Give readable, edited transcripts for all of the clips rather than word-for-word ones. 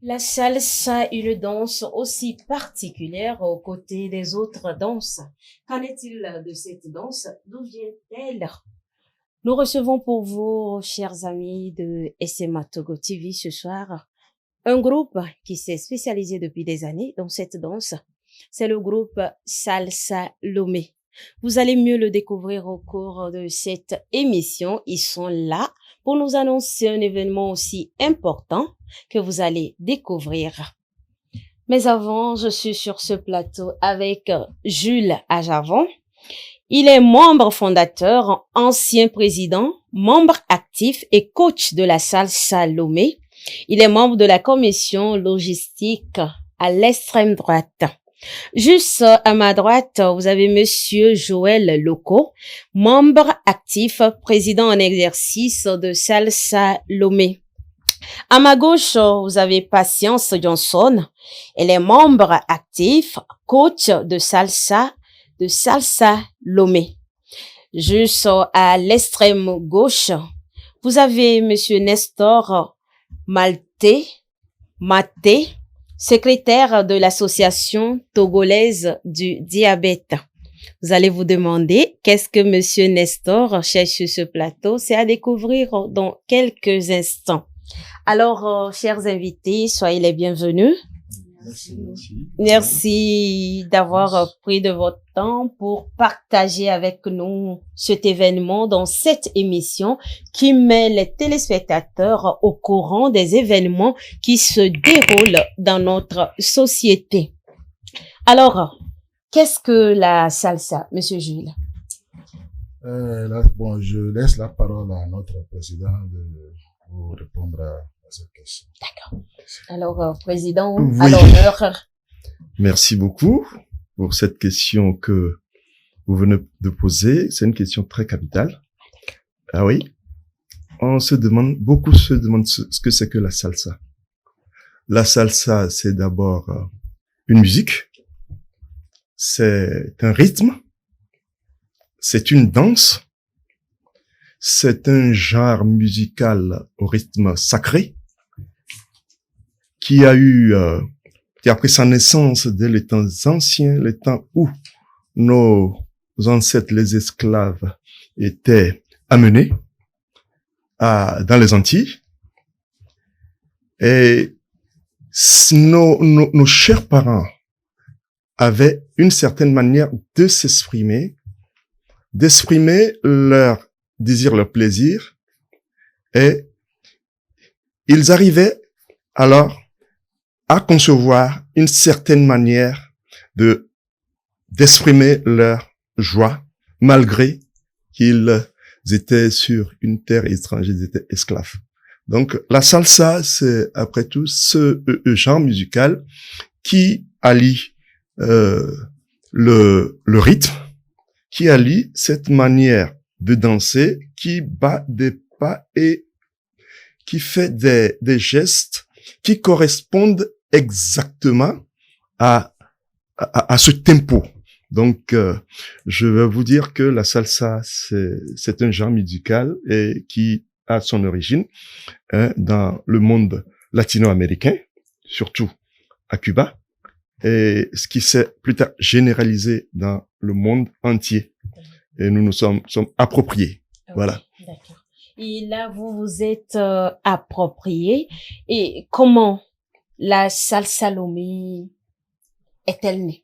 La salsa, une danse aussi particulière aux côtés des autres danses. Qu'en est-il de cette danse? D'où vient-elle? Nous recevons pour vous, chers amis de SMA Togo TV ce soir, un groupe qui s'est spécialisé depuis des années dans cette danse. C'est le groupe Salsa Lomé. Vous allez mieux le découvrir au cours de cette émission. Ils sont là pour nous annoncer un événement aussi important que vous allez découvrir. Mais avant, je suis sur ce plateau avec Jules Ajavon. Il est membre fondateur, ancien président, membre actif et coach de la Salsa Lomé. Il est membre de la commission logistique à l'extrême droite. Juste à ma droite, vous avez monsieur Joël Loco, membre actif, président en exercice de Salsa Lomé. À ma gauche, vous avez Patience Johnson. Elle est membre actif, coach de Salsa Lomé. Juste à l'extrême gauche, vous avez monsieur Nestor Maté, secrétaire de l'association togolaise du diabète. Vous allez vous demander qu'est-ce que monsieur Nestor cherche sur ce plateau. C'est à découvrir dans quelques instants. Alors, chers invités, soyez les bienvenus. Merci d'avoir pris de votre temps pour partager avec nous cet événement dans cette émission qui met les téléspectateurs au courant des événements qui se déroulent dans notre société. Alors, qu'est-ce que la salsa, monsieur Jules? Je laisse la parole à notre président pour répondre à cette question. D'accord. Alors, président, Oui. à l'honneur. Merci beaucoup pour cette question que vous venez de poser. C'est une question très capitale. Ah oui. Beaucoup se demandent ce que c'est que la salsa. La salsa, c'est d'abord une musique. C'est un rythme. C'est une danse. C'est un genre musical au rythme sacré qui a pris sa naissance dès les temps anciens, les temps où nos ancêtres, les esclaves, étaient amenés dans les Antilles. Et nos chers parents avaient une certaine manière de s'exprimer, d'exprimer leur désir, leur plaisir, et ils arrivaient alors à concevoir une certaine manière d'exprimer leur joie, malgré qu'ils étaient sur une terre étrangère, ils étaient esclaves. Donc, la salsa, c'est après tout ce genre musical qui allie le rythme, qui allie cette manière de danser, qui bat des pas et qui fait des gestes qui correspondent exactement à ce tempo. Donc, je vais vous dire que la salsa, c'est un genre musical et qui a son origine dans le monde latino-américain, surtout à Cuba, et ce qui s'est plus tard généralisé dans le monde entier. Et nous nous sommes appropriés. Okay, voilà. D'accord. Et là, vous vous êtes approprié. Et comment la salsa Lomé est-elle née?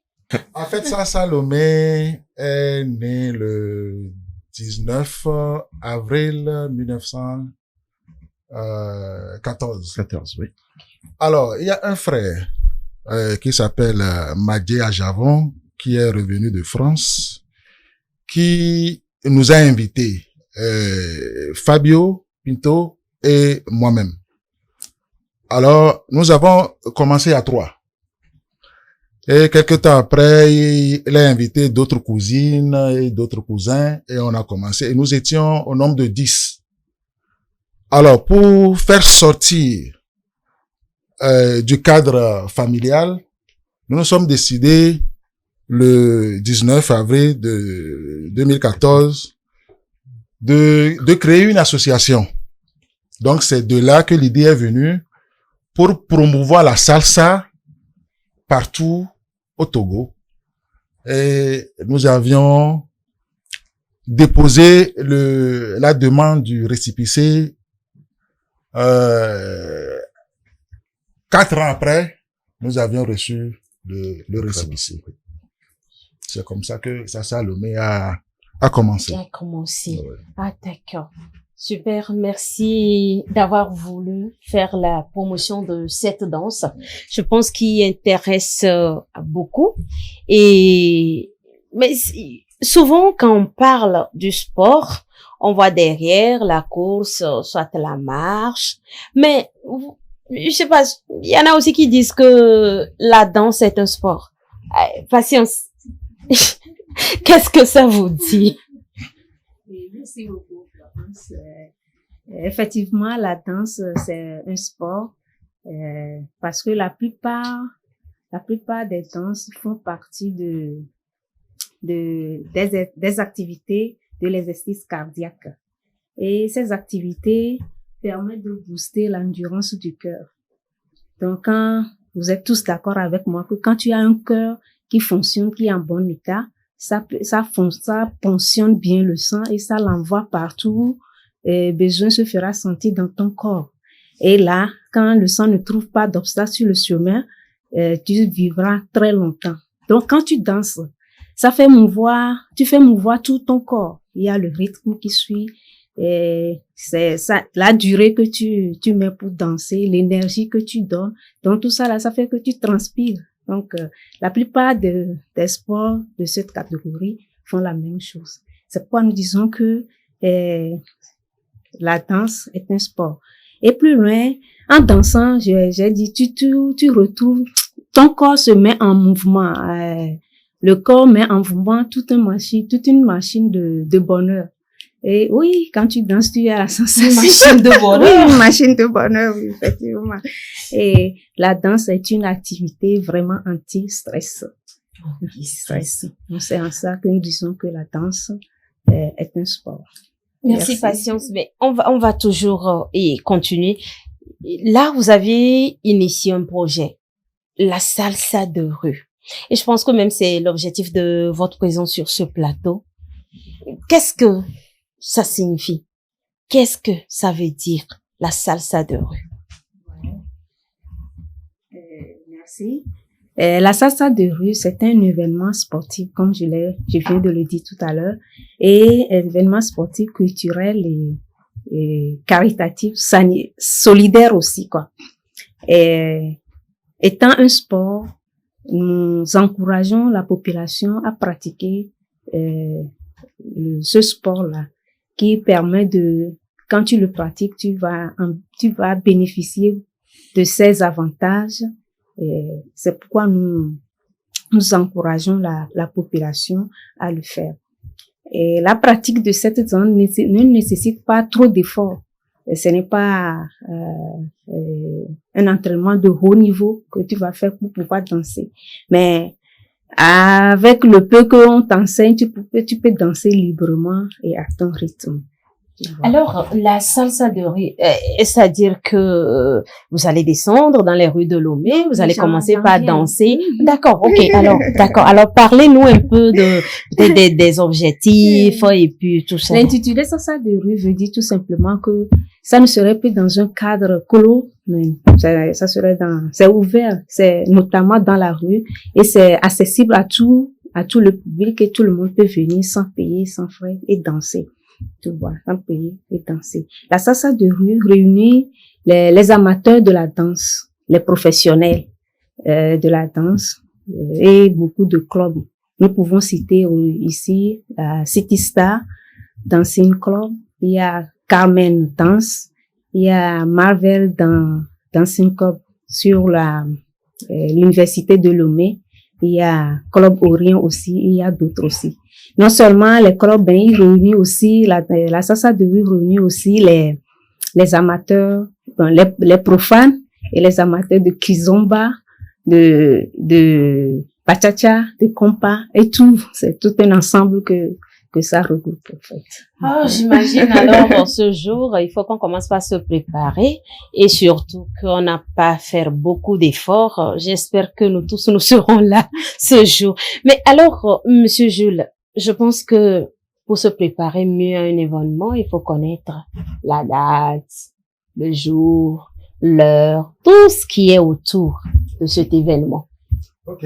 En fait, Salsa Lomé est née le 19 avril 1914. 14, oui. Alors, il y a un frère qui s'appelle Madje Ajavon, qui est revenu de France, qui nous a invités, Fabio Pinto et moi-même. Alors, nous avons commencé à 3. Et quelque temps après, il a invité d'autres cousines et d'autres cousins et on a commencé. Et nous étions au nombre de 10. Alors, pour faire sortir du cadre familial, nous nous sommes décidés le 19 avril de 2014 de créer une association. Donc, c'est de là que l'idée est venue pour promouvoir la salsa partout au Togo. Et nous avions déposé la demande du récépissé 4 ans après, nous avions reçu le récépissé. C'est comme ça que Salsa Lomé a commencé. A commencé. Ouais. Ah, d'accord. Super, merci d'avoir voulu faire la promotion de cette danse. Je pense qu'il intéresse beaucoup. Mais souvent, quand on parle du sport, on voit derrière la course, soit la marche. Mais, je sais pas, il y en a aussi qui disent que la danse est un sport. Patience. Qu'est-ce que ça vous dit? Merci beaucoup, Florence. Effectivement, la danse, c'est un sport parce que la plupart des danses font partie des activités de l'exercice cardiaque. Et ces activités permettent de booster l'endurance du cœur. Donc, quand vous êtes tous d'accord avec moi que quand tu as un cœur qui fonctionne, qui est en bon état, ça fonctionne bien le sang et ça l'envoie partout. Et besoin se fera sentir dans ton corps. Et là, quand le sang ne trouve pas d'obstacle sur le chemin, tu vivras très longtemps. Donc, quand tu danses, tu fais mouvoir tout ton corps. Il y a le rythme qui suit. Et c'est ça, la durée que tu mets pour danser, l'énergie que tu donnes. Donc, tout ça là, ça fait que tu transpires. Donc, la plupart des sports de cette catégorie font la même chose. C'est pourquoi nous disons que la danse est un sport. Et plus loin, en dansant, j'ai dit, tu retrouves, ton corps se met en mouvement. Le corps met en mouvement toute une machine de bonheur. Et oui, quand tu danses, tu as la sensation. Une machine de bonheur. Oui, une machine de bonheur, oui, effectivement. Et la danse est une activité vraiment anti-stress. Anti-stress. Donc, c'est en ça que nous disons que la danse est un sport. Merci, Patience. Mais on va toujours continuer. Là, vous avez initié un projet, la salsa de rue. Et je pense que même c'est l'objectif de votre présence sur ce plateau. Qu'est-ce que ça signifie? Qu'est-ce que ça veut dire, la salsa de rue? Merci. La salsa de rue, c'est un événement sportif, comme je viens de le dire tout à l'heure, et un événement sportif, culturel et caritatif, solidaire aussi, quoi. Et, étant un sport, nous encourageons la population à pratiquer ce sport-là, qui permet quand tu le pratiques, tu vas bénéficier de ses avantages. Et c'est pourquoi nous encourageons la population à le faire. Et la pratique de cette danse ne nécessite pas trop d'efforts. Ce n'est pas un entraînement de haut niveau que tu vas faire pour pouvoir danser. Mais avec le peu qu'on t'enseigne, tu peux danser librement et à ton rythme. Alors, la salsa de rue, c'est-à-dire que vous allez descendre dans les rues de Lomé, vous allez commencer par danser. D'accord, ok. Alors, parlez-nous un peu des objectifs et puis tout ça. L'intitulé salsa de rue veut dire tout simplement que ça ne serait plus dans un cadre clos, mais ça serait c'est ouvert, c'est notamment dans la rue et c'est accessible à tout le public et tout le monde peut venir sans payer, sans frais et danser. Tu vois, sans payer et danser. La salsa de rue réunit les amateurs de la danse, les professionnels de la danse et beaucoup de clubs. Nous pouvons citer ici City Star Dancing Club, il y a Carmen Dance, il y a Marvel Dancing Club sur l'université de Lomé, il y a Club Orient aussi, il y a d'autres aussi. Non seulement les clubs, ils réunissent aussi, la salsa de rue réunit aussi les amateurs, les profanes et les amateurs de kizomba, de bachata, de compas et tout. C'est tout un ensemble que ça regroupe, en fait. Ah, j'imagine alors ce jour, il faut qu'on commence par se préparer et surtout qu'on n'a pas à faire beaucoup d'efforts. J'espère que nous tous, nous serons là ce jour. Mais alors, Monsieur Jules, je pense que pour se préparer mieux à un événement, il faut connaître la date, le jour, l'heure, tout ce qui est autour de cet événement. Ok.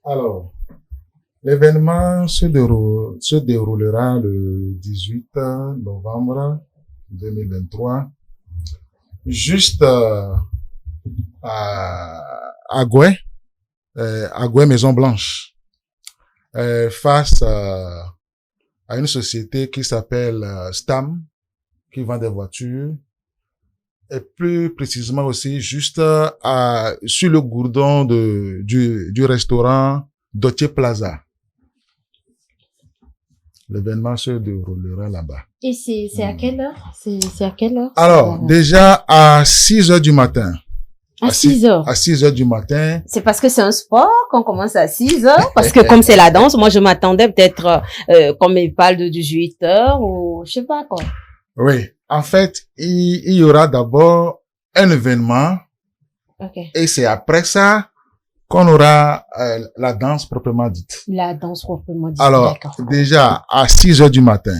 Alors, l'événement se déroulera le 18 novembre 2023, juste à Goué, Maison Blanche, face à une société qui s'appelle Stam, qui vend des voitures, et plus précisément aussi juste sur le gourdon du restaurant Dotier Plaza. L'événement se déroulera là-bas. Et c'est à quelle heure? C'est à quelle heure? Alors, déjà à 6 heures du matin. À 6 heures. À 6 heures du matin. C'est parce que c'est un sport qu'on commence à 6 heures? Parce que comme c'est la danse, moi je m'attendais peut-être, comme il parle de 18 heures ou je sais pas quoi. Oui. En fait, il y aura d'abord un événement. Okay. Et c'est après ça qu'on aura la danse proprement dite. La danse proprement dite. Alors, déjà, à 6 heures du matin,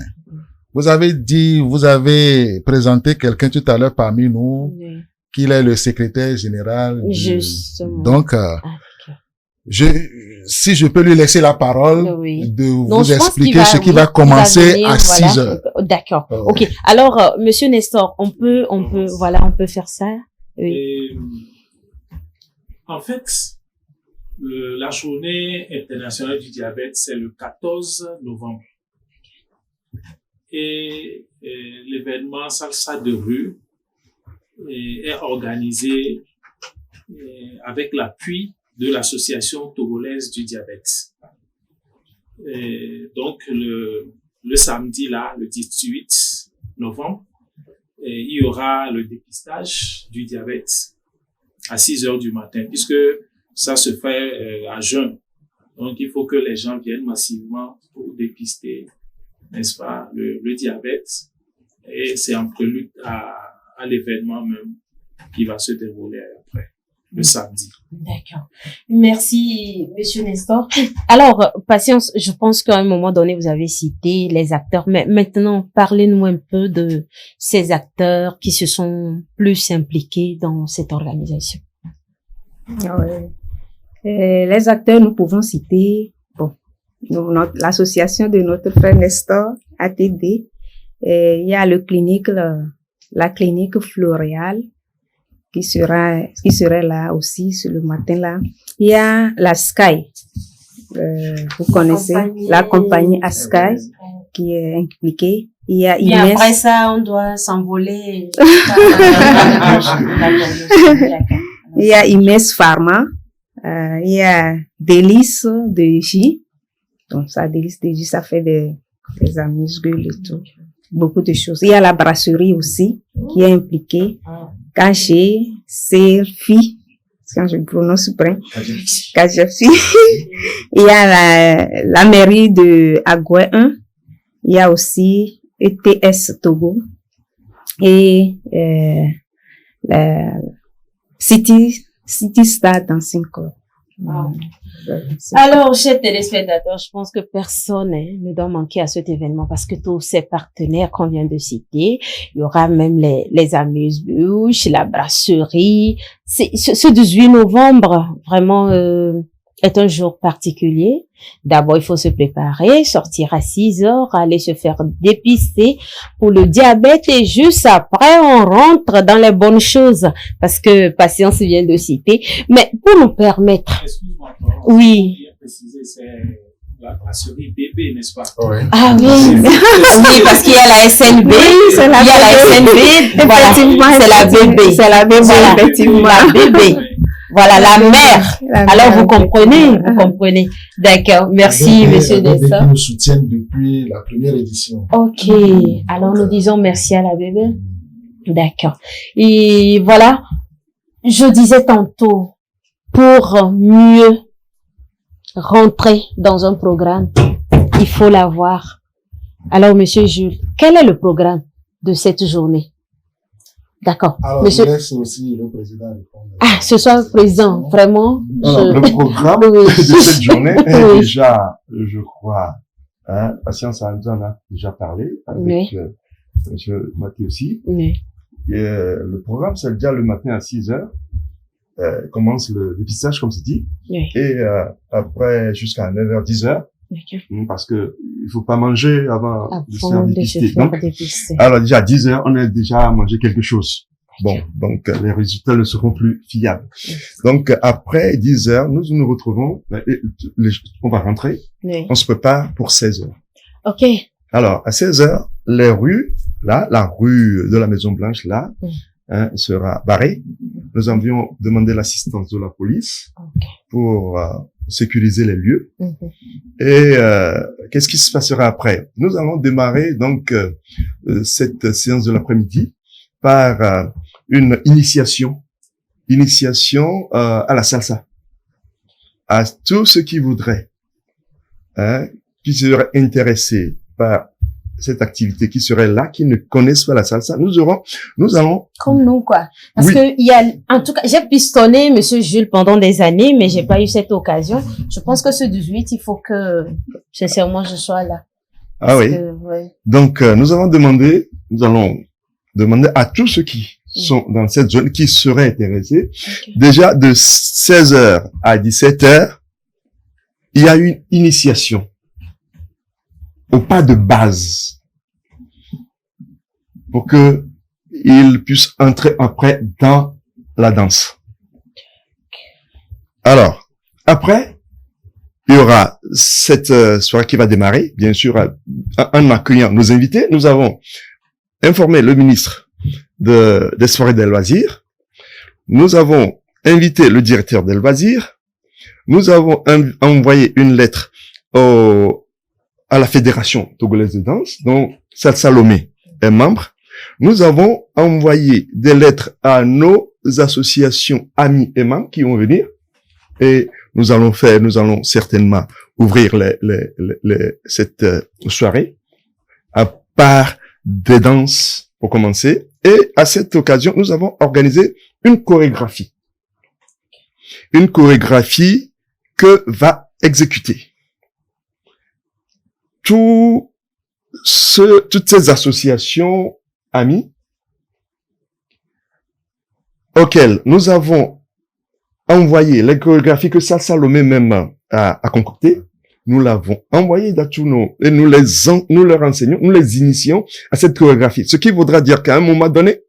vous avez présenté quelqu'un tout à l'heure parmi nous, oui, qu'il est le secrétaire général. Justement. Donc, si je peux lui laisser la parole, oui, de vous expliquer ce qui va commencer à 6 heures. D'accord. Ok. Alors, Monsieur Nestor, on peut faire ça. Oui. Et, en fait, la journée internationale du diabète, c'est le 14 novembre. Et l'événement Salsa de rue est organisé avec l'appui de l'association togolaise du diabète. Et donc, le samedi là, le 18 novembre, il y aura le dépistage du diabète à 6 heures du matin, puisque ça se fait à jeun. Donc, il faut que les gens viennent massivement pour dépister, n'est-ce pas, le diabète. Et c'est en prélude à l'événement même qui va se dérouler après, le samedi. D'accord. Merci, Monsieur Nestor. Alors, Patience, je pense qu'à un moment donné, vous avez cité les acteurs, mais maintenant, parlez-nous un peu de ces acteurs qui se sont plus impliqués dans cette organisation. Ouais. Les acteurs, nous pouvons citer, l'association de notre frère Nestor, ATD, il y a la clinique Floréal, qui serait là aussi sur le matin là. Il y a la Sky, vous connaissez, la compagnie Sky qui est impliquée. Il y a Inès. Et après ça, on doit s'envoler. Il y a Inès Pharma, il y a Délice de J. Donc ça, Délice de J, ça fait des amuse-gueules et tout. Beaucoup de choses. Il y a la brasserie aussi qui est impliquée. Caché, Serfi, quand je prononce bien, Cachefi. Il y a la mairie de Agoué 1. Il y a aussi ETS Togo. Et la City Star Dancing Club. Alors, chers téléspectateurs, je pense que personne ne doit manquer à cet événement parce que tous ces partenaires qu'on vient de citer, il y aura même les amuse-bouches, la brasserie. Ce 18 novembre, vraiment, est un jour particulier. D'abord, il faut se préparer, sortir à 6 heures, aller se faire dépister pour le diabète et juste après, on rentre dans les bonnes choses parce que Patience vient de citer. Mais pour nous permettre... Excuse-moi, oui. C'est la brasserie bébé, n'est-ce pas? Oui. Ah oui. Oui, parce qu'il y a la SNB. Oui, c'est la SNB. Voilà, c'est la bébé. C'est la bébé, voilà, effectivement. La bébé. Voilà, la mère. Alors, vous comprenez. D'accord. Merci, monsieur Nestor. Qui nous soutiennent depuis la première édition. Ok. Alors, nous disons merci à la bébé. D'accord. Et voilà. Je disais tantôt, pour mieux rentrer dans un programme, il faut l'avoir Alors, Monsieur Jules, quel est le programme de cette journée? D'accord. Alors, Monsieur... je laisse aussi le président répondre. Ah, ce soir, président, vraiment. Alors, le programme Oui. de cette journée est Oui. déjà, je crois, Patience nous en a déjà parlé avec Oui. Monsieur Mathieu aussi. Oui. Et, le programme, c'est déjà le matin à 6 heures. Commence le dépistage, comme c'est dit. Oui. Et après, jusqu'à 9h, 10h. D'accord. Parce que il faut pas manger avant de se faire Avant de se dépister. faire Donc, dépister. alors déjà à 10 heures, on a déjà mangé quelque chose. Bon, donc les résultats ne seront plus fiables. Donc après 10 heures, nous nous retrouvons, on va rentrer, Oui. on se prépare pour 16 heures. Ok. Alors à 16 heures, les rues, là, la rue de la Maison Blanche, là, sera barrée. Nous avions demandé l'assistance de la police Ok. pour sécuriser les lieux. Mhm. Et qu'est-ce qui se passera après? Nous allons démarrer donc cette séance de l'après-midi par une initiation à la salsa. À tous ceux qui voudraient, qui seraient intéressés par cette activité, qui seraient là, qui ne connaissent pas la salsa, nous allons Comme nous, quoi. Parce Oui. que il y a, en tout cas, j'ai pistonné Monsieur Jules pendant des années, mais j'ai pas eu cette occasion. Je pense que ce 18, il faut que, sincèrement, je sois là. ah oui. Ouais. Donc nous allons demander à tous ceux qui sont dans cette zone, qui seraient intéressés, Ok. déjà de 16h à 17h, il y a une initiation au pas de base pour que ils puissent entrer après dans la danse. Alors, après, il y aura cette soirée qui va démarrer, bien sûr, en accueillant nos invités. Nous avons informé le ministre des Sports et des Loisirs. Nous avons invité le directeur des loisirs. Nous avons envoyé une lettre à la Fédération togolaise de danse, dont Salsa Lomé est membre. Nous avons envoyé des lettres à nos associations amis et membres qui vont venir. Et nous allons certainement ouvrir cette soirée à part des danses pour commencer. Et à cette occasion, nous avons organisé une chorégraphie. Une chorégraphie que va exécuter toutes ces associations amies auxquelles nous avons envoyé les chorégraphies que Salsa Lomé même a concoctées. Nous l'avons envoyé à tous et nous leur enseignons, nous les initions à cette chorégraphie. Ce qui voudra dire qu'à un moment donné,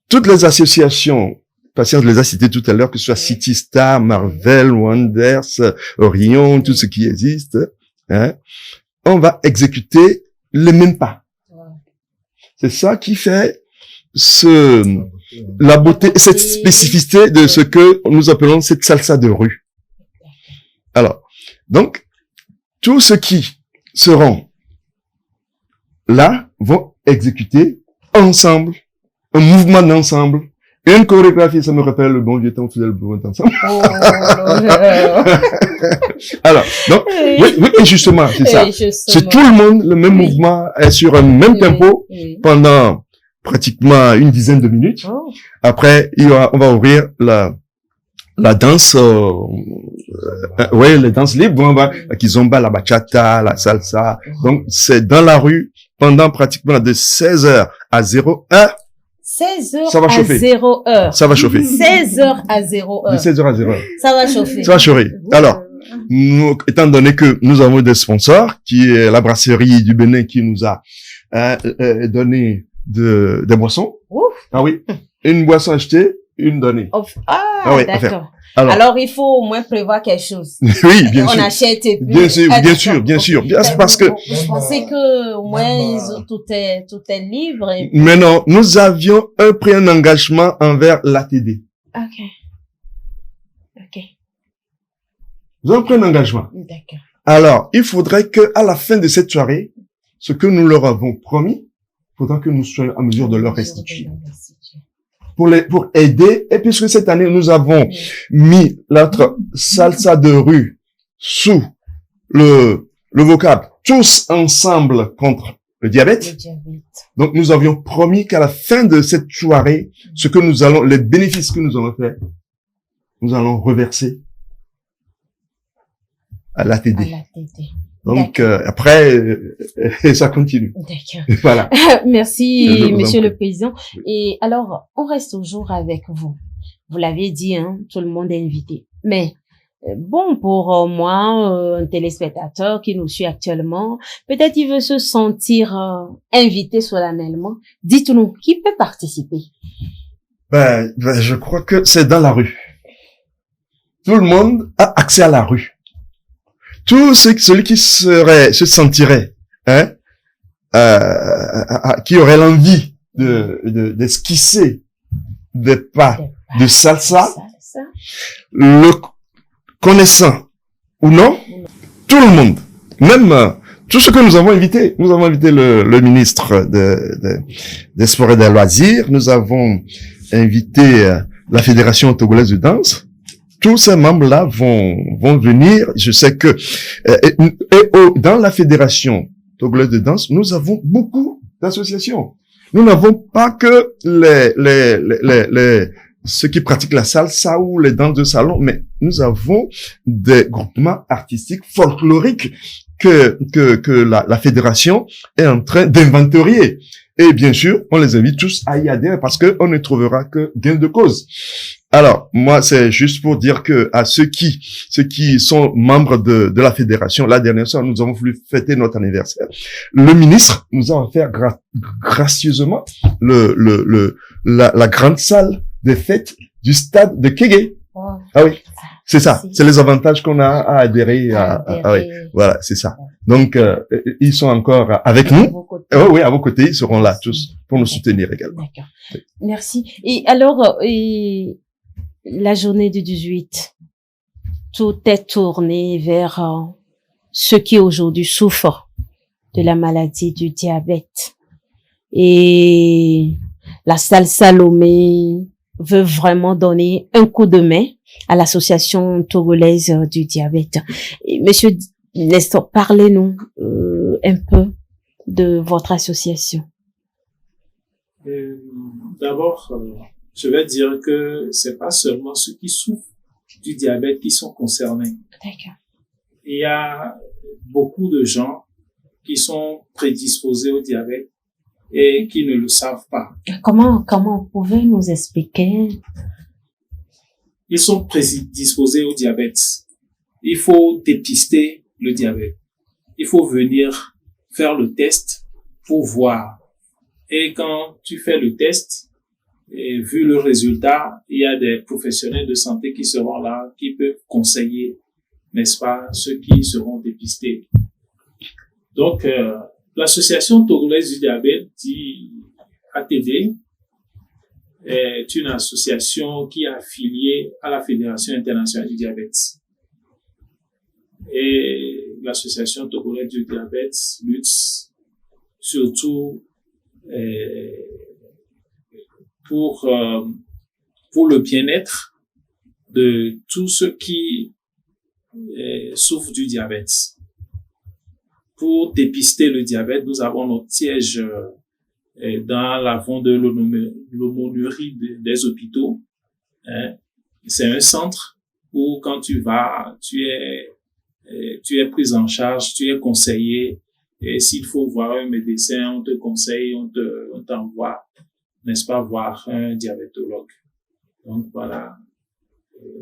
toutes les associations, Patience les a citées tout à l'heure, que ce soit City Star, Marvel, Wonders, Orion, tout ce qui existe, on va exécuter les mêmes pas. C'est ça qui fait la beauté, cette spécificité de ce que nous appelons cette salsa de rue. Alors, donc, tous ceux qui seront là vont exécuter ensemble, un mouvement d'ensemble, une chorégraphie, ça me rappelle le bon vieux temps, fidèle bon ensemble. Alors, donc, oui, et justement, c'est ça. C'est tout le monde, le même mouvement, est sur un même tempo pendant pratiquement une dizaine de minutes. Après, on va ouvrir la danse, les danses libres, la kizomba, la bachata, la salsa. Donc, c'est dans la rue pendant pratiquement de 16h à 0h. 16h ça va à chauffer. 0h. Ça va chauffer. 16h à 0h. De 16h à 0h. Ça va chauffer. Ça va chauffer. Alors, étant donné que nous avons des sponsors, qui est la brasserie du Bénin qui nous a donné des boissons. Ouf. Ah oui. Une boisson achetée, une donnée. Oui, d'accord. Alors, il faut au moins prévoir quelque chose. Oui, bien sûr. On achète et puis... Bien sûr. C'est parce que... Je pensais que, au moins, tout est libre. Et... Mais non, nous avions pris un engagement envers l'ATD. Ok. Nous avons pris un engagement. D'accord. Alors, il faudrait que, à la fin de cette soirée, ce que nous leur avons promis, il faudra que nous soyons en mesure de leur restituer. Pour aider, et puisque cette année, nous avons mis notre salsa de rue sous le vocable tous ensemble contre le diabète. Le diabète. Donc, nous avions promis qu'à la fin de cette soirée, les bénéfices que nous allons faire, nous allons reverser à l'ATD. À la TD. Donc, après, ça continue. D'accord. Voilà. Merci, Je vous en Monsieur prie. le Président. Et alors, on reste toujours avec vous. Vous l'avez dit, hein, tout le monde est invité. Mais bon, pour moi, un téléspectateur qui nous suit actuellement, peut-être il veut se sentir invité solennellement. Dites-nous, qui peut participer? Je crois que c'est dans la rue. Tout le monde a accès à la rue. Celui qui se sentirait, hein, qui aurait l'envie d'esquisser des pas de salsa, le connaissant ou non, tout le monde, même tout ce que nous avons invité. Nous avons invité le ministre des Sports et des Loisirs, nous avons invité la Fédération togolaise de danse. Tous ces membres-là vont venir. Je sais que dans la Fédération togolaise de danse, nous avons beaucoup d'associations. Nous n'avons pas que ceux qui pratiquent la salsa ou les danses de salon, mais nous avons des groupements artistiques folkloriques que la fédération est en train d'inventorier. Et bien sûr, on les invite tous à y adhérer parce que on ne trouvera que gain de cause. Alors, moi, c'est juste pour dire que à ceux qui sont membres de la fédération, la dernière fois, nous avons voulu fêter notre anniversaire. Le ministre nous a offert gracieusement la grande salle des fêtes du stade de Kégué. Oh. Ah oui, c'est ça. Merci. C'est les avantages qu'on a à adhérer ah oui, voilà, c'est ça. Donc, ils sont encore avec nous. Oh, oui, à vos côtés, ils seront là tous pour nous soutenir également. D'accord. Merci. Et alors, la journée du 18, tout est tourné vers ceux qui aujourd'hui souffrent de la maladie du diabète. Et la salle Salomé veut vraiment donner un coup de main à l'association togolaise du diabète. Et Monsieur Nestor, parlez-nous un peu de votre association. D'abord, je vais dire que c'est pas seulement ceux qui souffrent du diabète qui sont concernés. D'accord. Il y a beaucoup de gens qui sont prédisposés au diabète et qui ne le savent pas. Comment vous pouvez nous expliquer? Ils sont prédisposés au diabète. Il faut dépister le diabète. Il faut venir faire le test pour voir. Et quand tu fais le test, et vu le résultat, il y a des professionnels de santé qui seront là, qui peuvent conseiller, n'est-ce pas, ceux qui seront dépistés. Donc, l'association togolaise du diabète, dit ATD, est une association qui est affiliée à la Fédération internationale du diabète. Et l'association togolaise du diabète lutte surtout pour le bien-être de tous ceux qui souffrent du diabète. Pour dépister le diabète, nous avons notre siège dans l'avant de l'aumônerie des hôpitaux. C'est un centre où quand tu vas, tu es pris en charge, tu es conseillé. Et s'il faut voir un médecin, on te conseille, on t'envoie, n'est-ce pas, voir un diabétologue. Donc voilà,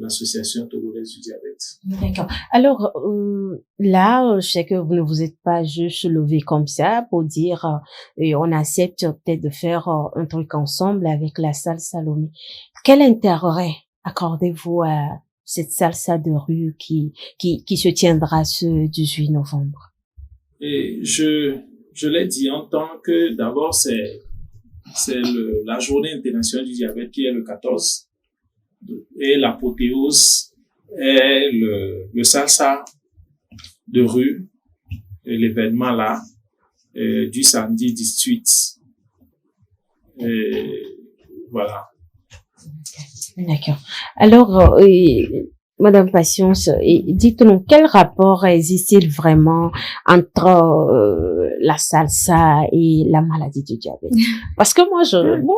l'association togolaise du diabète. D'accord. Alors là, je sais que vous ne vous êtes pas juste levé comme ça pour dire on accepte peut-être de faire un truc ensemble avec la salle Salomé. Quel intérêt accordez-vous à cette salsa de rue qui se tiendra ce 18 novembre? Et je l'ai dit en tant que d'abord c'est la journée internationale du diabète qui est le 14 et l'apothéose est le salsa de rue, l'événement là du samedi 18. Et voilà. D'accord. Alors Madame Patience, et dites-nous, quel rapport existe-t-il vraiment entre la salsa et la maladie du diabète? Parce que moi,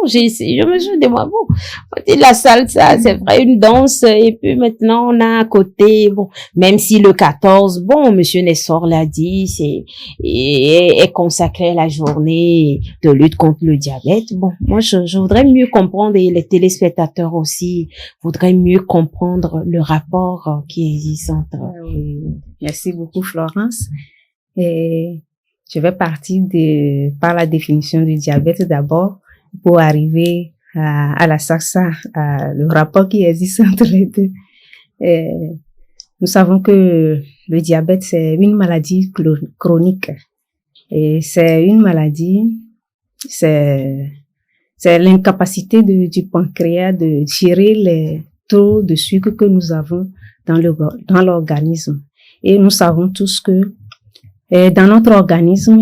j'ai essayé, je me suis dit, moi, bon, on dit la salsa, c'est vrai, une danse, et puis maintenant, on a à côté, bon, même si le 14, bon, Monsieur Nessor l'a dit, est consacré à la journée de lutte contre le diabète. Bon, moi, je voudrais mieux comprendre, et les téléspectateurs aussi voudraient mieux comprendre le rapport qui existe entre. Merci beaucoup, Florence. Et je vais partir par la définition du diabète d'abord pour arriver à la salsa, le rapport qui existe entre les deux. Et nous savons que le diabète, c'est une maladie chronique. Et c'est une maladie, c'est l'incapacité du pancréas de gérer les taux de sucre que nous avons dans l'organisme. Et nous savons tous que dans notre organisme,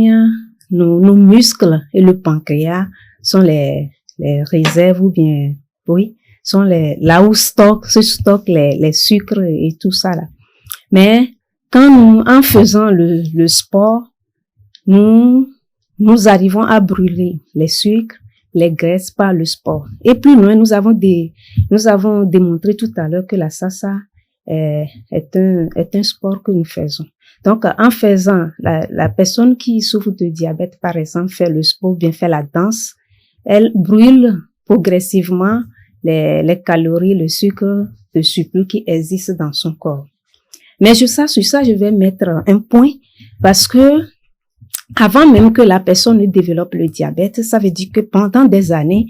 nos muscles et le pancréas sont les réserves ou bien, oui, sont là où se stockent les sucres et tout ça là. Mais en faisant le sport, nous arrivons à brûler les sucres, les graisses par le sport. Et plus loin, nous avons démontré tout à l'heure que la salsa est un sport que nous faisons. Donc, en faisant, la personne qui souffre de diabète, par exemple, fait le sport, bien fait la danse, elle brûle progressivement les calories, le sucre de surplus qui existe dans son corps. Mais sur ça, je vais mettre un point parce que avant même que la personne ne développe le diabète, ça veut dire que pendant des années,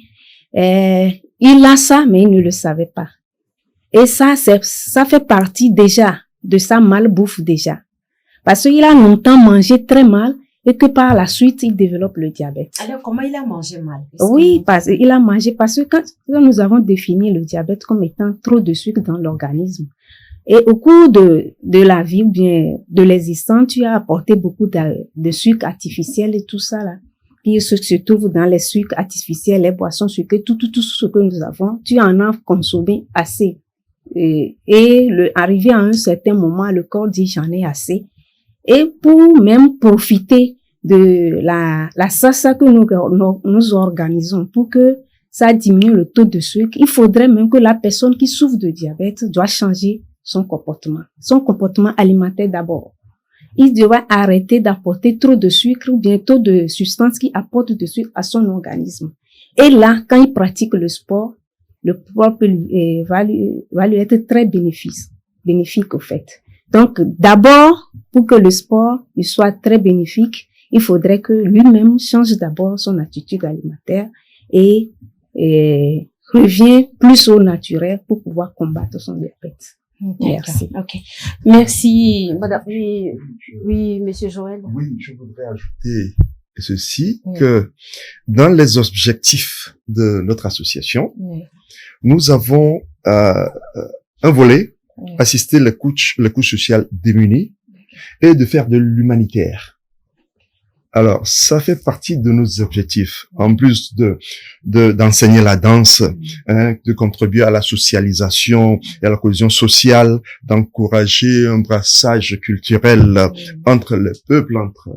il a ça, mais il ne le savait pas. Et ça fait partie déjà de sa malbouffe déjà. Parce qu'il a longtemps mangé très mal et que par la suite, il développe le diabète. Alors, comment il a mangé mal? Oui, parce que quand nous avons défini le diabète comme étant trop de sucre dans l'organisme, et au cours de la vie ou bien de l'existence, tu as apporté beaucoup de sucre artificiel et tout ça là. Puis ce qui se trouve dans les sucres artificiels, les boissons sucrées, tout ce que nous avons, tu en as consommé assez. Arrivé à un certain moment, le corps dit j'en ai assez. Et pour même profiter de la salsa que nous organisons pour que ça diminue le taux de sucre, il faudrait même que la personne qui souffre de diabète doit changer son comportement alimentaire d'abord. Il doit arrêter d'apporter trop de sucre ou bien trop de substances qui apportent de sucre à son organisme. Et là, quand il pratique le sport, le sport va lui être très bénéfique au fait. Donc, d'abord, pour que le sport lui soit très bénéfique, il faudrait que lui-même change d'abord son attitude alimentaire et revient plus au naturel pour pouvoir combattre son diabète. Merci. Ok. Merci, madame. Oui, monsieur Joël. Oui, je voudrais ajouter ceci, que dans les objectifs de notre association, nous avons un volet, assister les couches sociales démunies et de faire de l'humanitaire. Alors, ça fait partie de nos objectifs, en plus d'enseigner la danse, de contribuer à la socialisation et à la cohésion sociale, d'encourager un brassage culturel entre les peuples, entre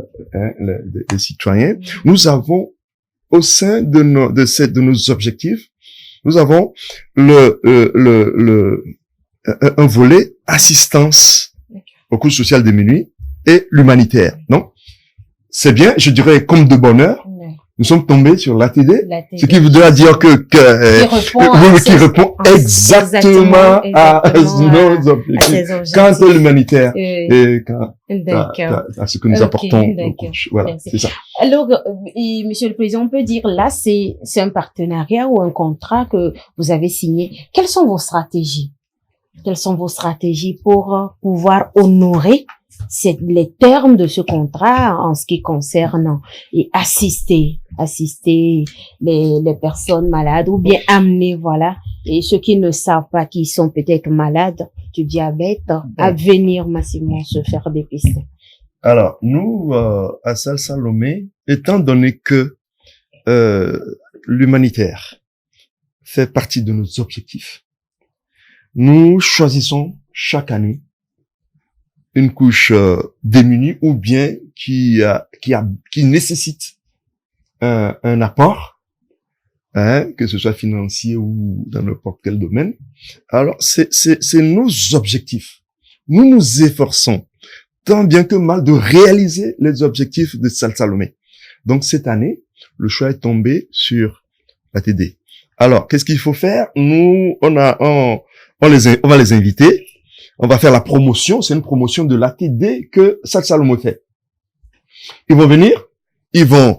les citoyens. Nous avons, au sein de nos objectifs, nous avons un volet assistance aux couches sociales démunies et l'humanitaire, non? C'est bien, je dirais, comme de bonheur, nous sommes tombés sur l'ATD, ce qui voudrait dire que qui répond exactement à nos objectifs quant à l'humanitaire et à ce que nous apportons. Voilà, c'est ça. Alors, Monsieur le Président, on peut dire là, c'est un partenariat ou un contrat que vous avez signé. Quelles sont vos stratégies? Quelles sont vos stratégies pour pouvoir honorer les termes de ce contrat en ce qui concerne et assister les personnes malades ou bien amener, voilà, et ceux qui ne savent pas, qui sont peut-être malades du diabète, à venir massivement se faire dépister. Alors, nous, à Salsa Lomé, étant donné que l'humanitaire fait partie de nos objectifs, nous choisissons chaque année une couche démunie ou bien qui nécessite un apport, hein, que ce soit financier ou dans n'importe quel domaine. Alors, c'est nos objectifs. Nous nous efforçons tant bien que mal de réaliser les objectifs de Salle Salomé. Donc, cette année, le choix est tombé sur l'ATD. Alors, qu'est-ce qu'il faut faire? Nous, on va les inviter. On va faire la promotion. C'est une promotion de l'ATD que Salle Salomé fait. Ils vont venir. Ils vont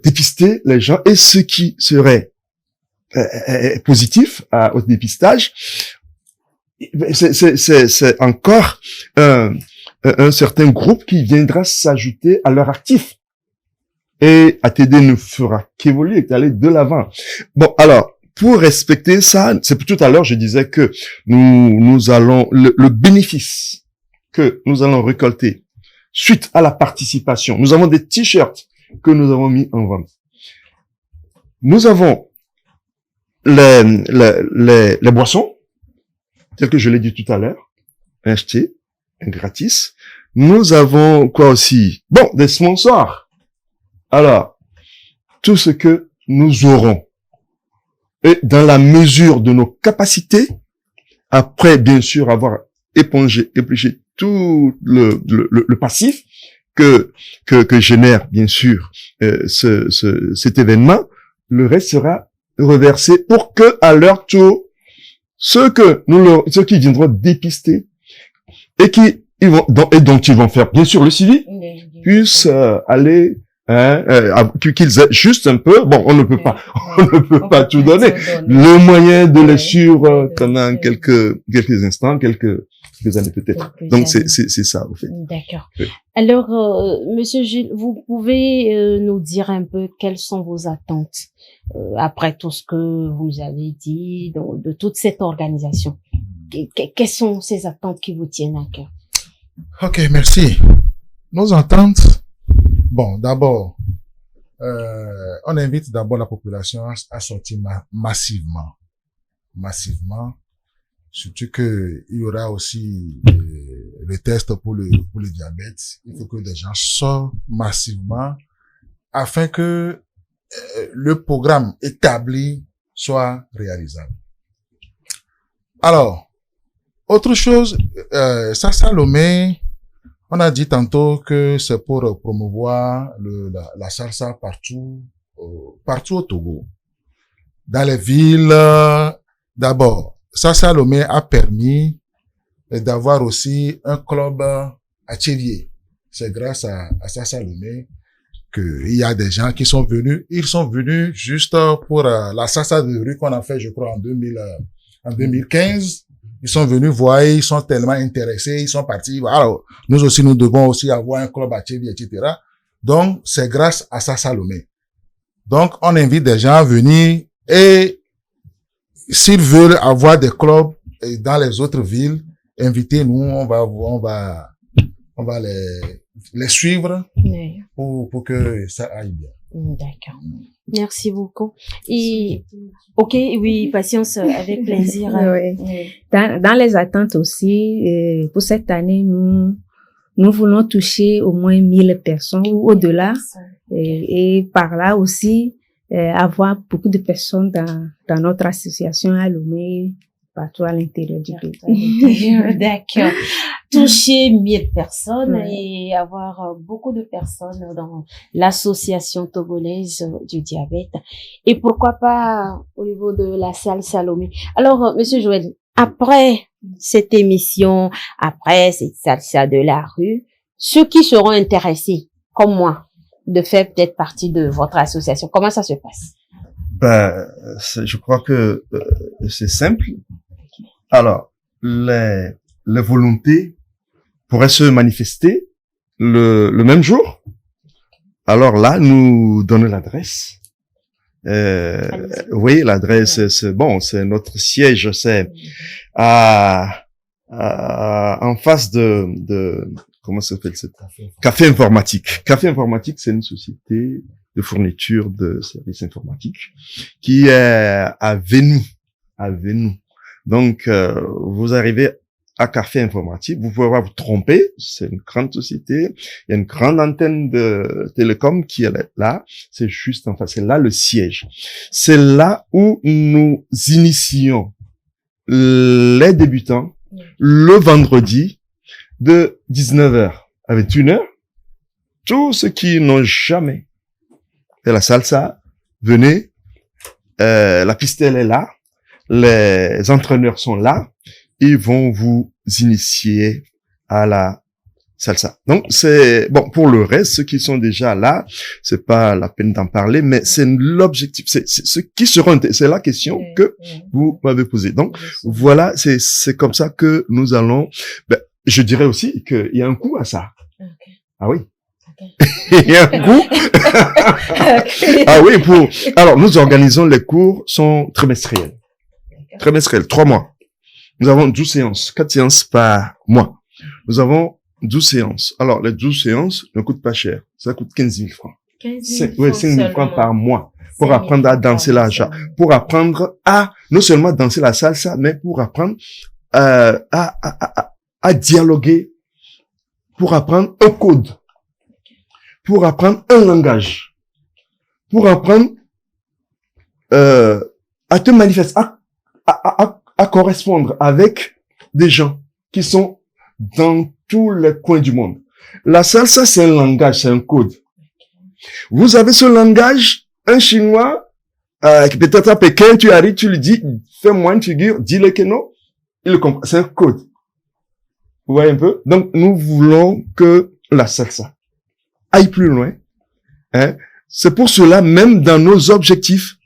dépister les gens et ceux qui seraient positifs au dépistage, c'est encore un certain groupe qui viendra s'ajouter à leur actif. Et ATD ne fera qu'évoluer et aller de l'avant. Bon, alors, pour respecter ça, c'est tout à l'heure, je disais que nous allons, le bénéfice que nous allons récolter suite à la participation. Nous avons des t-shirts que nous avons mis en vente. Nous avons les boissons, telles que je l'ai dit tout à l'heure, acheter, gratis. Nous avons quoi aussi? Bon, des sponsors. Alors, tout ce que nous aurons, et dans la mesure de nos capacités, après, bien sûr, avoir épluché tout le passif que génère, bien sûr, cet événement, le reste sera reversé pour que, à leur tour, ceux qui viendront dépister et dont ils vont faire, bien sûr, le suivi, puissent aller, qu'ils aient juste un peu, bon, on ne peut pas tout donner, le moyen de les suivre pendant quelques instants, quelques années peut-être. Donc c'est ça, au fait. D'accord. Oui. Alors, Monsieur Gilles, vous pouvez nous dire un peu quelles sont vos attentes après tout ce que vous avez dit de toute cette organisation. Quelles sont ces attentes qui vous tiennent à cœur? Ok, merci. Nos attentes, bon, d'abord, on invite d'abord la population à sortir massivement, surtout que il y aura aussi le test pour le diabète. Il faut que les gens sortent massivement afin que le programme établi soit réalisable. Alors, autre chose, Salomé, on a dit tantôt que c'est pour promouvoir la salsa partout au Togo. Dans les villes, d'abord, Salomé a permis d'avoir aussi un club à Tchélié. C'est grâce à Salomé qu'il y a des gens qui sont venus. Ils sont venus juste pour la salsa de rue qu'on a fait, je crois, en 2015. Ils sont venus voir, ils sont tellement intéressés, ils sont partis. Alors, nous aussi, nous devons aussi avoir un club à Tchélié, etc. Donc, c'est grâce à Salomé. Donc, on invite des gens à venir et s'ils veulent avoir des clubs dans les autres villes, invitez-nous, on va les suivre pour que ça aille bien. D'accord. Merci beaucoup. Et, ok, oui, patience, avec plaisir. Oui. Dans les attentes aussi, pour cette année, nous voulons toucher au moins 1000 personnes ou au-delà. Et par là aussi, avoir beaucoup de personnes dans notre association à Lomé, partout à l'intérieur du pays. D'accord. Toucher 1000 personnes et avoir beaucoup de personnes dans l'association togolaise du diabète. Et pourquoi pas au niveau de la salle Salomé. Alors, Monsieur Joël, après cette émission, après cette salsa de la rue, ceux qui seront intéressés, comme moi, de faire peut-être partie de votre association, comment ça se passe? Je crois que c'est simple. Alors, les volontés pourraient se manifester le même jour. Alors là, nous donnons l'adresse. Oui, l'adresse, c'est notre siège, c'est en face de comment s'appelle cette Café Informatique. Café Informatique, c'est une société de fourniture de services informatiques qui est à Vénou. Donc, vous arrivez à Café Informatique. Vous pouvez pas vous tromper. C'est une grande société. Il y a une grande antenne de télécom qui est là. C'est juste en face. C'est là le siège. C'est là où nous initions les débutants le vendredi de 19h à 21h. Tous ceux qui n'ont jamais fait la salsa, venez. La piste elle est là. Les entraîneurs sont là. Ils vont vous initier à la salsa. Donc, c'est, bon, pour le reste, ceux qui sont déjà là, c'est pas la peine d'en parler, mais c'est l'objectif, c'est ceux qui seront, c'est la question que vous m'avez posée. Donc, voilà, c'est comme ça que nous allons, je dirais aussi qu'il y a un coût à ça. Okay. Ah oui. Okay. Il y a un coût. Ah oui, alors, nous organisons les cours sont trimestriels. Trimestriels, 3 mois. Nous avons 12 séances, 4 séances par mois. Nous avons 12 séances. Alors, les 12 séances ne coûtent pas cher. Ça coûte 15 000 francs. 15 000 francs. Oui, 5 000 francs par mois. Pour apprendre à danser la salsa. Pour apprendre à, non seulement danser la salsa, mais pour apprendre, à dialoguer. Pour apprendre un code. Pour apprendre un langage. Pour apprendre, à te manifester, à correspondre avec des gens qui sont dans tous les coins du monde. La salsa, c'est un langage, c'est un code. Vous avez ce langage, un Chinois, qui peut-être à Pékin, tu arrives, tu lui dis, fais-moi une figure, dis-le que non, il le comprend. C'est un code. Vous voyez un peu? Donc, nous voulons que la salsa aille plus loin. Hein? C'est pour cela, même dans nos objectifs,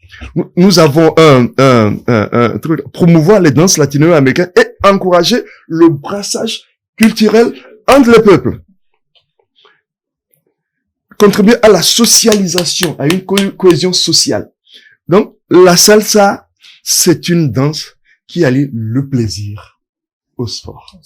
nous avons un truc, promouvoir les danses latino-américaines et encourager le brassage culturel entre les peuples. Contribuer à la socialisation, à une cohésion sociale. Donc, la salsa, c'est une danse qui allie le plaisir au sport.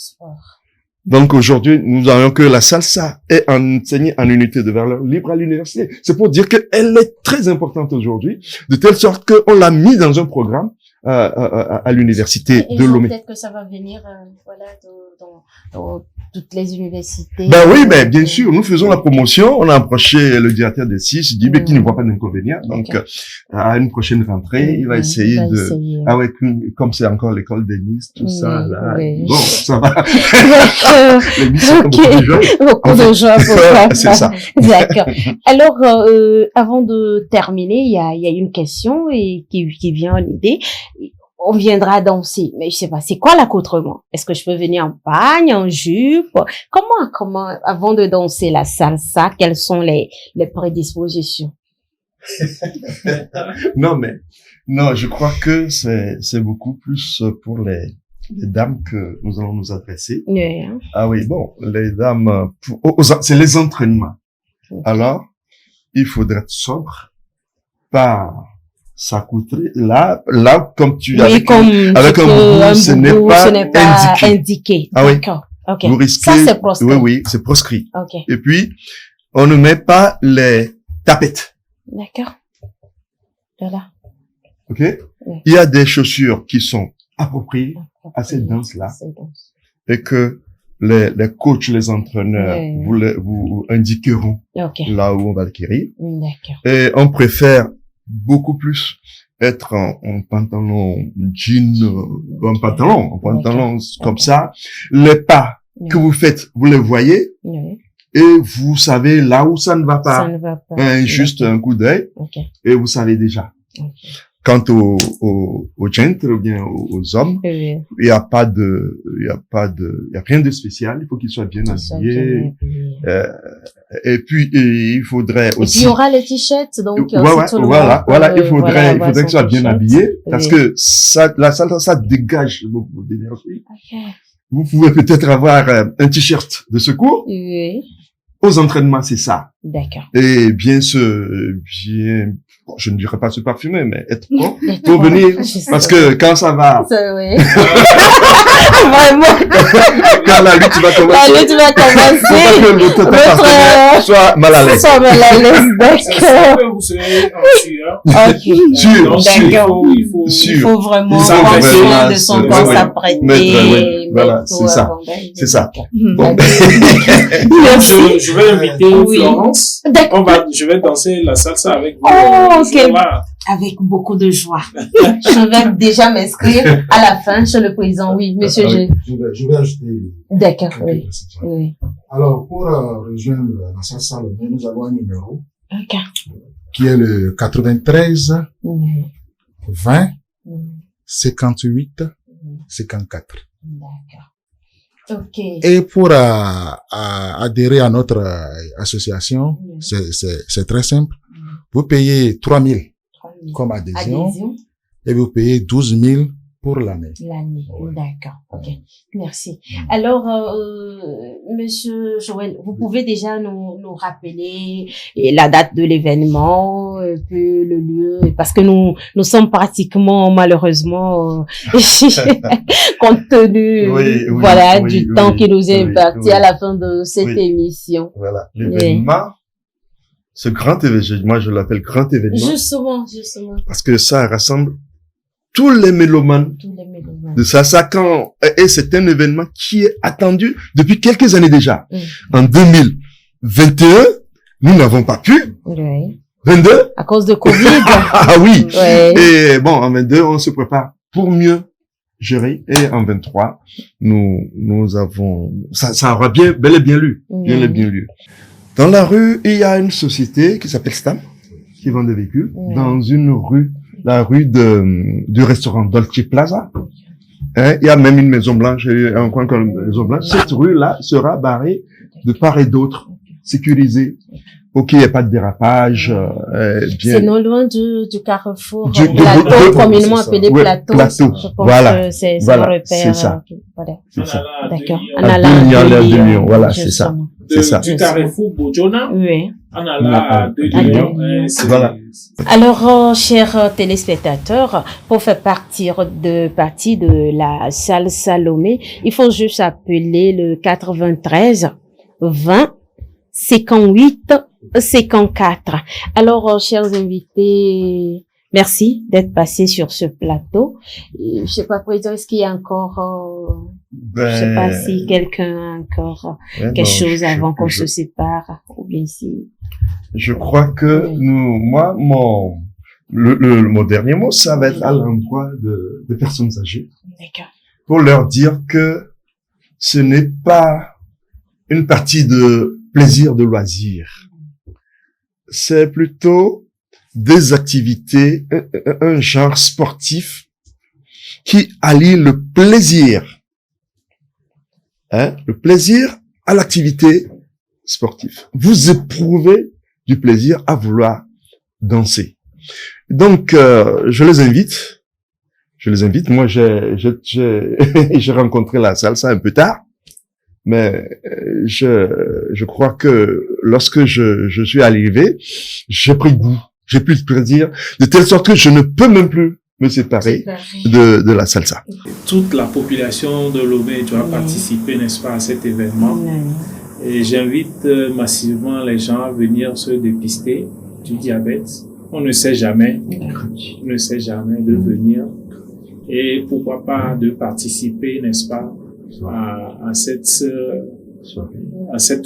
Donc aujourd'hui, nous voyons que la salsa est enseignée en unité de valeur libre à l'université. C'est pour dire qu'elle est très importante aujourd'hui, de telle sorte qu'on l'a mis dans un programme à l'université de Lomé. Peut-être que ça va venir voilà, dans toutes les universités. Ben oui, ben bien sûr, nous faisons la promotion. On a approché le directeur des SIS, je dis mais qui ne voit pas d'inconvénient. Donc à une prochaine rentrée, il va essayer de ah ouais, comme c'est encore l'école des Miss, tout ça là. Bon, ça va. Les Miss sont beaucoup de gens pour ça. C'est ça. D'accord. Alors avant de terminer, il y a une question qui vient en idée. On viendra danser, mais je sais pas, c'est quoi l'accoutrement? Est-ce que je peux venir en pagne, en jupe? Comment, avant de danser la salsa, quelles sont les prédispositions? Non, je crois que c'est beaucoup plus pour les dames que nous allons nous adresser. Yeah. Ah oui, bon, les dames, c'est les entraînements. Okay. Alors, il faudrait être sobre, pas s'accoutrer là comme tu as avec un boubou, ce n'est pas indiqué. Ah oui. D'accord. Okay. Vous risquez. Ça c'est proscrit. Oui, c'est proscrit. Okay. Et puis on ne met pas les tapettes. D'accord. Voilà. OK? Oui. Il y a des chaussures qui sont appropriées à cette danse-là. Et que les coachs, les entraîneurs vous indiqueront là où on va l'acquérir. D'accord. Et on préfère beaucoup plus être en pantalon jean, en pantalon comme ça. Les pas que vous faites, vous les voyez et vous savez là où ça ne va pas. Ça ne va pas. Juste un coup d'œil et vous savez déjà. Quant aux gentles ou bien aux hommes, il y a rien de spécial. Il faut qu'ils soient bien habillés. Et puis, il faudrait aussi. Et puis, il y aura les t-shirts, donc, voilà, il faudrait qu'ils soient bien habillés. Parce que la salsa, ça dégage beaucoup d'énergie. Vous pouvez peut-être avoir un t-shirt de secours. Oui. Aux entraînements, c'est ça. D'accord. Et je ne dirais pas se parfumer, mais être bon pour venir, parce que quand ça va. Oui. Vraiment. Quand la lutte va commencer. Soit mal à l'aise. D'accord. Vous serez en sueur. Il faut vraiment prendre soin de son corps, s'apprêter, Voilà, c'est ça. C'est ça. Bon. Je vais inviter Oui. Florence. D'accord. Je vais danser la salsa avec vous. Oh, ok. Voilà. Avec beaucoup de joie. Je vais déjà m'inscrire à la fin chez le président. Oui, monsieur G. Je vais ajouter D'accord, quelques oui. précisions. Oui. Alors, pour rejoindre la salsa Lomé, nous avons un numéro Ok. qui est le 93 Mhm. 20 Mhm. 58 54. D'accord. Ok. Et pour adhérer à notre association, Mhm. c'est très simple. Vous payez 3000 3 000. comme adhésion Adhésion et vous payez 12 000 pour l'année. l'année. Ouais. D'accord. Ok. Merci. Alors, monsieur Joël, vous pouvez déjà nous rappeler la date de l'événement, un peu le lieu, parce que nous sommes pratiquement, malheureusement, compte tenu, Oui, voilà, oui, du oui, temps qui nous est oui, imparti oui. à la fin de cette Oui. émission. Voilà. L'événement, ce grand événement, moi je l'appelle grand événement, Justement. parce que ça rassemble tous les mélomanes Tous les mélomanes. de salsa et c'est un événement qui est attendu depuis quelques années déjà. En 2021, nous n'avons pas pu. Oui. 22? À cause de Covid. Ah oui. Ouais. Et bon, en 22, on se prépare pour mieux gérer. Et en 23, nous avons, ça aura bel et bien lieu. Bien et bien lieu. Dans la rue, il y a une société qui s'appelle Stam, qui vend des véhicules, dans une rue, la rue du restaurant Dolce Plaza. Hein, il y a même une maison blanche, un coin comme une maison blanche. Cette rue-là sera barrée de part et d'autre, sécurisée, pour qu'il n'y ait pas de dérapage, bien. C'est non loin du carrefour, Du plateau, communément c'est ça. appelé Ouais, plateau. plateau. Je pense Voilà. que c'est Voilà, le repère. c'est ça. Voilà. C'est ça. D'accord. En À allant deux lions, voilà, c'est ça. justement. C'est ça. du Carrefour Bojona, Oui. en allant à deux À lions. deux lions. Voilà. Alors, chers téléspectateurs, pour faire partie de la salle Salomé, il faut juste appeler le 93 20 58 54. Alors, chers invités, merci d'être passés sur ce plateau. Je sais pas, président, est-ce qu'il y a encore, je sais pas si quelqu'un a encore quelque chose avant qu'on se sépare, ou bien si. Je crois que Oui. mon dernier mot, ça va être à l'endroit des personnes âgées, D'accord. pour leur dire que ce n'est pas une partie de plaisir, de loisir. C'est plutôt des activités, un genre sportif qui allie le plaisir, le plaisir à l'activité sportive. Vous éprouvez du plaisir à vouloir danser. Donc, je les invite. Moi, j'ai rencontré la salsa un peu tard, mais je crois que lorsque je suis arrivé, j'ai pris goût, j'ai pris le plaisir, de telle sorte que je ne peux même plus me séparer de la salsa. Toute la population de Lomé doit participer, n'est-ce pas, à cet événement. Et j'invite massivement les gens à venir se dépister du diabète. On ne sait jamais. On ne sait jamais de venir. Et pourquoi pas de participer, n'est-ce pas, à cette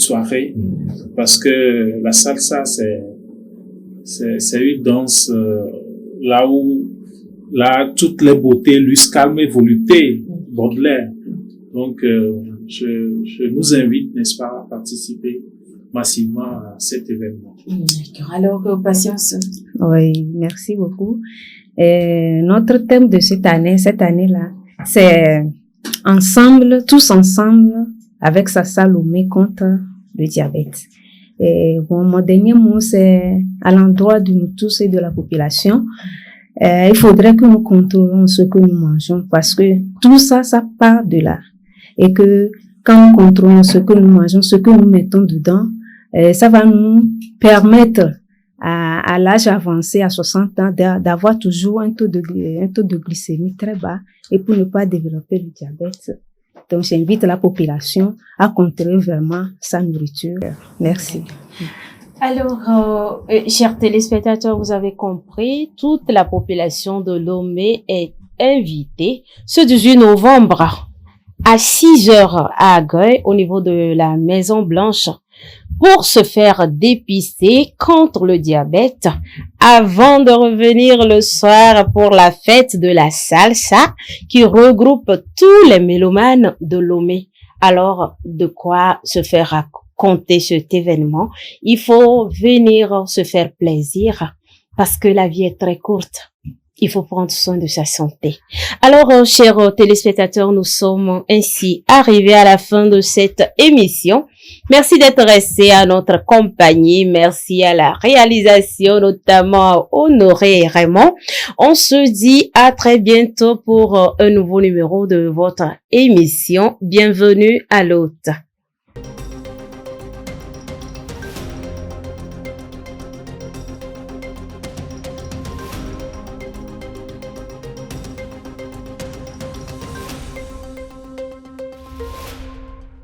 soirée. Parce que la salsa, c'est une danse là où toutes les beautés, calme et volupté, Baudelaire. Donc, je nous invite, n'est-ce pas, à participer massivement à cet événement. D'accord. Alors, patience. Oui, merci beaucoup. Notre thème de cette année-là, c'est ensemble, tous ensemble, avec sa Salomé contre le diabète. Et bon, mon dernier mot, c'est à l'endroit de nous tous et de la population. Il faudrait que nous contrôlions ce que nous mangeons parce que tout ça, ça part de là. Et que quand nous contrôlons ce que nous mangeons, ce que nous mettons dedans, ça va nous permettre à l'âge avancé, à 60 ans, d'avoir toujours un taux de glycémie très bas et pour ne pas développer le diabète. Donc, j'invite la population à contrôler vraiment sa nourriture. Merci. Alors, chers téléspectateurs, vous avez compris, toute la population de Lomé est invitée ce 18 novembre à 6 heures à Agueuil, au niveau de la Maison Blanche, pour se faire dépister contre le diabète avant de revenir le soir pour la fête de la salsa qui regroupe tous les mélomanes de Lomé. Alors, de quoi se faire raconter cet événement? Il faut venir se faire plaisir parce que la vie est très courte. Il faut prendre soin de sa santé. Alors, chers téléspectateurs, nous sommes ainsi arrivés à la fin de cette émission. Merci d'être restés à notre compagnie. Merci à la réalisation, notamment à Honoré et Raymond. On se dit à très bientôt pour un nouveau numéro de votre émission. Bienvenue à l'hôte.